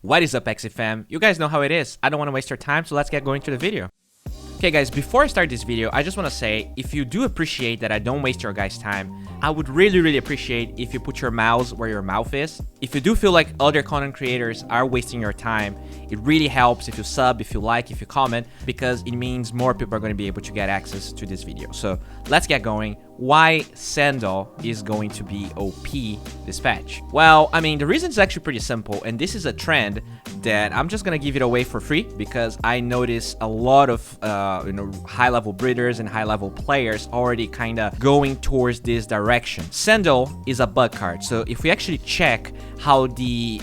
What is up, Axie fam? You guys know how it is. I don't want to waste your time, so let's get going to the video. Okay guys, before I start this video, I just want to say, if you do appreciate that I don't waste your guys' time, I would really appreciate if you put your mouse where your mouth is. If you do feel like other content creators are wasting your time, it really helps if you sub, if you like, if you comment, because it means more people are going to be able to get access to this video. So let's get going. Why Sandal is going to be OP this patch? Well, I mean, the reason is actually pretty simple, and this is a trend that I'm just gonna give it away for free because I notice a lot of high-level breeders and high-level players already kind of going towards this direction. Sandal is a bug card, so if we actually check how the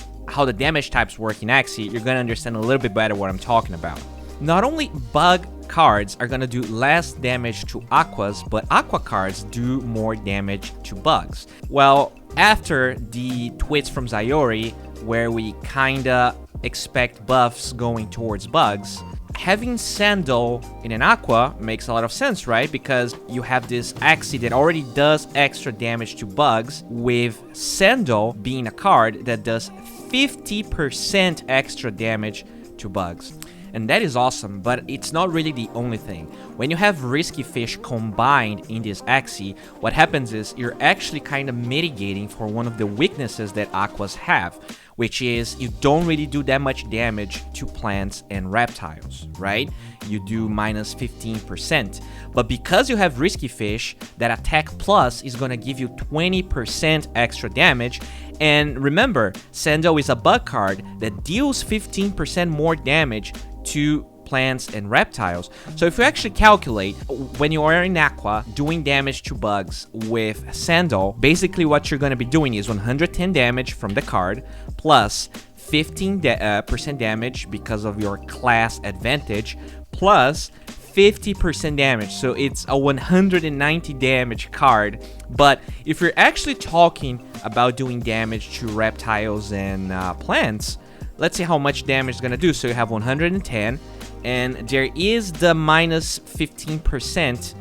damage types work in Axiie, you're gonna understand a little bit better what I'm talking about. Not only bug cards are gonna do less damage to aquas, but aqua cards do more damage to bugs. Well, after the tweets from Zayori, where we kinda expect buffs going towards bugs, having Sandal in an aqua makes a lot of sense, right? Because you have this axiie that already does extra damage to bugs, with Sandal being a card that does 50% extra damage to bugs. And that is awesome, but it's not really the only thing. When you have risky fish combined in this axiie, what happens is you're actually kind of mitigating for one of the weaknesses that aquas have, which is you don't really do that much damage to plants and reptiles, right? You do minus 15%. But because you have risky fish, that attack plus is gonna give you 20% extra damage. And remember, Sandal is a bug card that deals 15% more damage to plants and reptiles. So if you actually calculate, when you are in Aqua doing damage to bugs with Sandal, basically what you're going to be doing is 110 damage from the card plus 15% damage because of your class advantage plus 50% damage. So it's a 190 damage card. But if you're actually talking about doing damage to reptiles and plants, let's see how much damage it's gonna do. So you have 110, and there is the minus 15%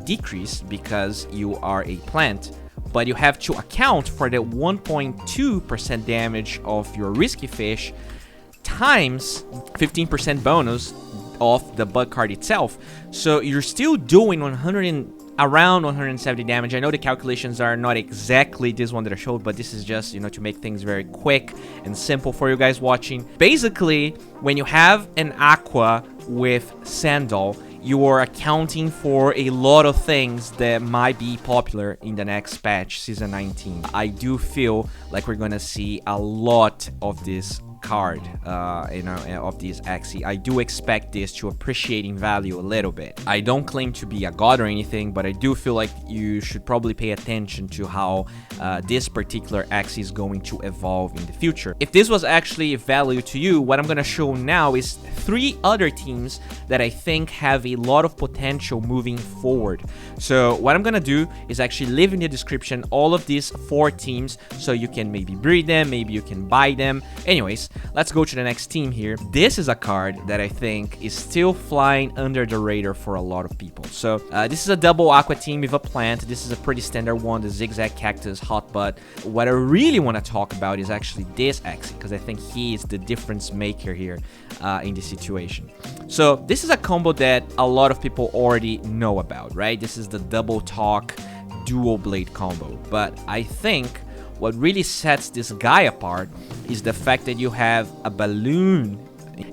decrease because you are a plant, but you have to account for the 1.2% damage of your risky fish times 15% bonus of the bug card itself. So you're still doing around 170 damage. I know the calculations are not exactly this one that I showed, but this is just, to make things very quick and simple for you guys watching. Basically, when you have an aqua with Sandal, you are accounting for a lot of things that might be popular in the next patch, Season 19. I do feel like we're gonna see a lot of this card, of these axiie. I do expect this to appreciate in value a little bit. I don't claim to be a god or anything, but I do feel like you should probably pay attention to how this particular axiie is going to evolve in the future. If this was actually value to you, what I'm gonna show now is 3 other teams that I think have a lot of potential moving forward. So what I'm gonna do is actually leave in the description all of these 4 teams so you can maybe breed them, maybe you can buy them. Anyways, let's go to the next team here. This is a card that I think is still flying under the radar for a lot of people. So this is a double aqua team with a plant. This is a pretty standard one, the zigzag cactus hot butt. What I really want to talk about is actually this axiie, because I think he is the difference maker here in this situation. So this is a combo that a lot of people already know about, right? This is the double talk dual blade combo, but I think what really sets this guy apart is the fact that you have a balloon.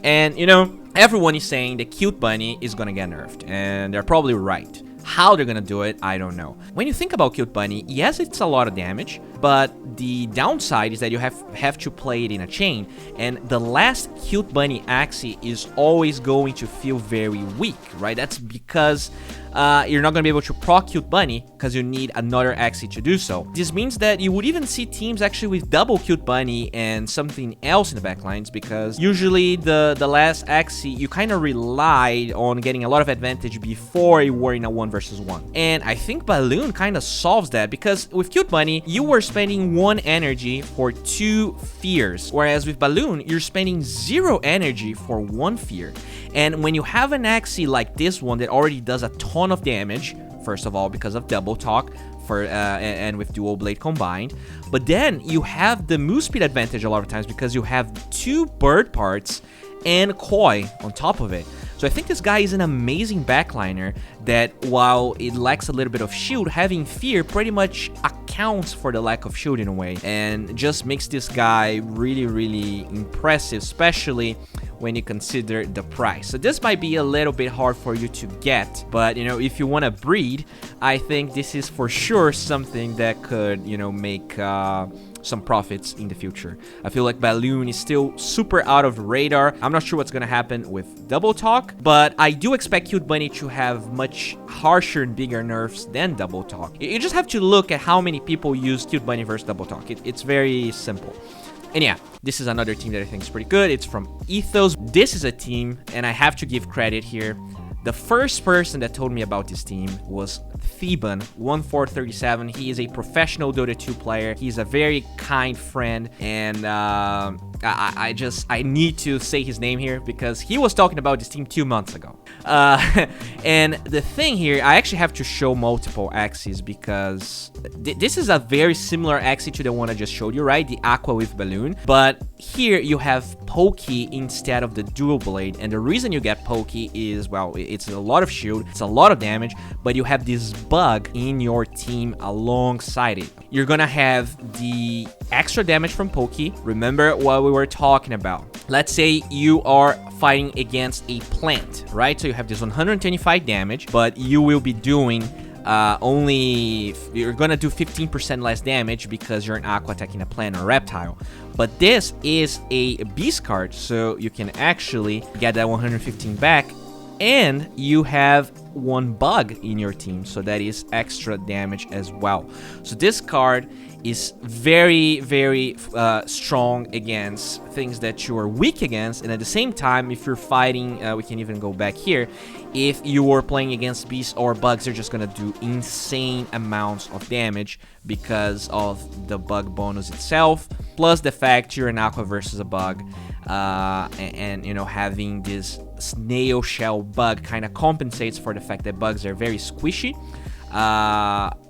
And, everyone is saying the cute bunny is gonna get nerfed, and they're probably right. How they're gonna do it, I don't know. When you think about cute bunny, yes, it's a lot of damage, but the downside is that you have to play it in a chain, and the last cute bunny axiie is always going to feel very weak, right? That's because you're not going to be able to proc cute bunny because you need another axiie to do so. This means that you would even see teams actually with double cute bunny and something else in the backlines, because usually the last axiie you kind of relied on getting a lot of advantage before you were in a 1v1. And I think Balloon kind of solves that, because with cute bunny you were spending 1 energy for 2 fears, whereas with Balloon you're spending 0 energy for 1 fear. And when you have an axiie like this one that already does a ton of damage, first of all because of double talk, and with dual blade combined. But then you have the move speed advantage a lot of times because you have 2 bird parts and koi on top of it. So I think this guy is an amazing backliner that, while it lacks a little bit of shield, having fear pretty much accounts for the lack of shield in a way, and just makes this guy really, really impressive, especially when you consider the price. So this might be a little bit hard for you to get, but you know, if you want to breed, I think this is for sure something that could, you know, make some profits in the future. I feel like Balloon is still super out of the radar. I'm not sure what's gonna happen with Double Talk, but I do expect Cute Bunny to have much harsher and bigger nerfs than Double Talk. You just have to look at how many people use Cute Bunny versus Double Talk. It's very simple. And yeah, this is another team that I think is pretty good. It's from Ethos. This is a team, and I have to give credit here. The first person that told me about this team was Theban 1437. He is a professional Dota 2 player. He's a very kind friend, and I need to say his name here because he was talking about this team 2 months ago. And the thing here, I actually have to show multiple axies because this is a very similar axie to the one I just showed you, right? The Aqua with Balloon. But here you have Pokey instead of the dual blade, and the reason you get Pokey is, well, it's a lot of shield, it's a lot of damage, but you have this bug in your team alongside it. You're gonna have the extra damage from Pokey. Remember what we were talking about. Let's say you are fighting against a plant, right? So you have this 125 damage, but you will be doing you're gonna do 15% less damage because you're an Aqua attacking a plant or reptile. But this is a beast card, so you can actually get that 115 back, and you have 1 bug in your team, so that is extra damage as well. So this card is very, very strong against things that you are weak against, and at the same time, if you're fighting, we can even go back here, if you are playing against beasts or bugs, you're just gonna do insane amounts of damage because of the bug bonus itself, plus the fact you're an Aqua versus a bug, and you know, having this snail shell bug kind of compensates for the fact that bugs are very squishy.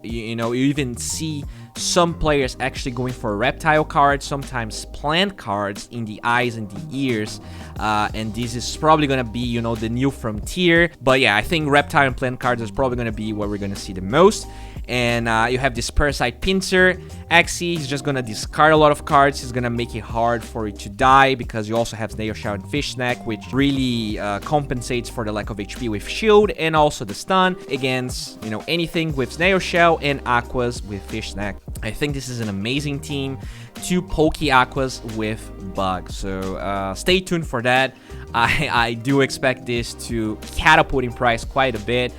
You know, you even see some players actually going for reptile cards, sometimes plant cards in the eyes and the ears, and this is probably gonna be, you know, the new frontier. But yeah, I think reptile and plant cards is probably gonna be what we're gonna see the most. And you have this Parasite Pincer Axie. He's just gonna discard a lot of cards. He's gonna make it hard for it to die because you also have Snail Shell and Fish Snack, which really compensates for the lack of HP with Shield, and also the stun against, you know, anything with Snail Shell and Aquas with Fish Snack. I think this is an amazing team. 2 Pokey Aquas with Bug. So stay tuned for that. I do expect this to catapult in price quite a bit.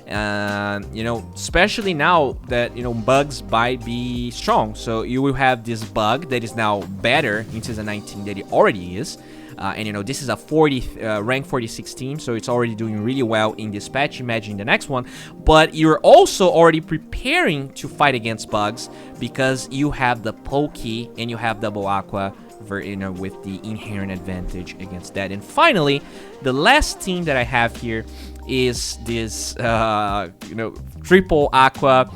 You know, especially now that, you know, bugs might be strong. So you will have this bug that is now better in season 19 than it already is. And you know, this is a rank 46 team, so it's already doing really well in this patch. Imagine the next one. But you're also already preparing to fight against bugs because you have the Pokey and you have Double Aqua, you know, with the inherent advantage against that. And finally, the last team that I have here is this, you know, triple Aqua,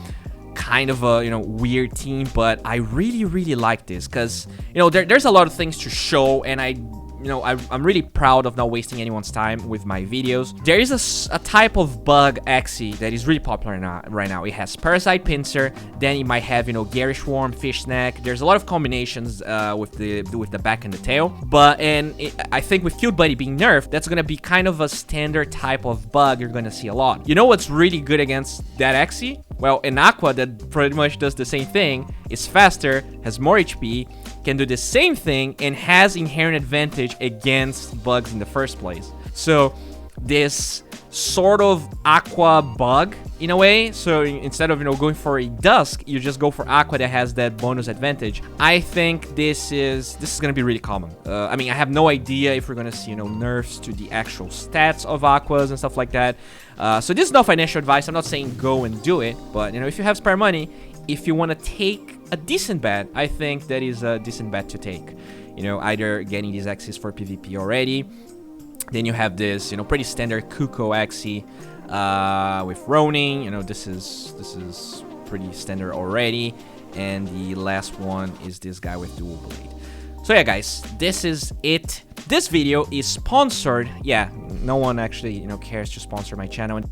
kind of a, you know, weird team, but I really, really like this because, you know, there's a lot of things to show, and I'm really proud of not wasting anyone's time with my videos. There is a type of bug axie that is really popular right now. It has Parasite Pincer, then it might have, you know, Garish Worm, Fish Snack. There's a lot of combinations with the back and the tail. But I think with Cute Buddy being nerfed, that's gonna be kind of a standard type of bug you're gonna see a lot. You know what's really good against that axie? Well, an Aqua that pretty much does the same thing, is faster, has more HP, can do the same thing, and has inherent advantage against bugs in the first place. So this sort of Aqua bug in a way, so instead of, you know, going for a Dusk, you just go for Aqua that has that bonus advantage. I think this is gonna be really common. I mean, I have no idea if we're gonna see, you know, nerfs to the actual stats of Aquas and stuff like that. So this is not financial advice. I'm not saying go and do it, but, you know, if you have spare money, if you want to take a decent bet, I think that is a decent bet to take. You know, either getting these axes for PvP already, then you have this, you know, pretty standard Kuko axie with Ronin. You know, this is pretty standard already. And the last one is this guy with dual blade. So yeah, guys, this is it. This video is sponsored. Yeah, no one actually, cares to sponsor my channel.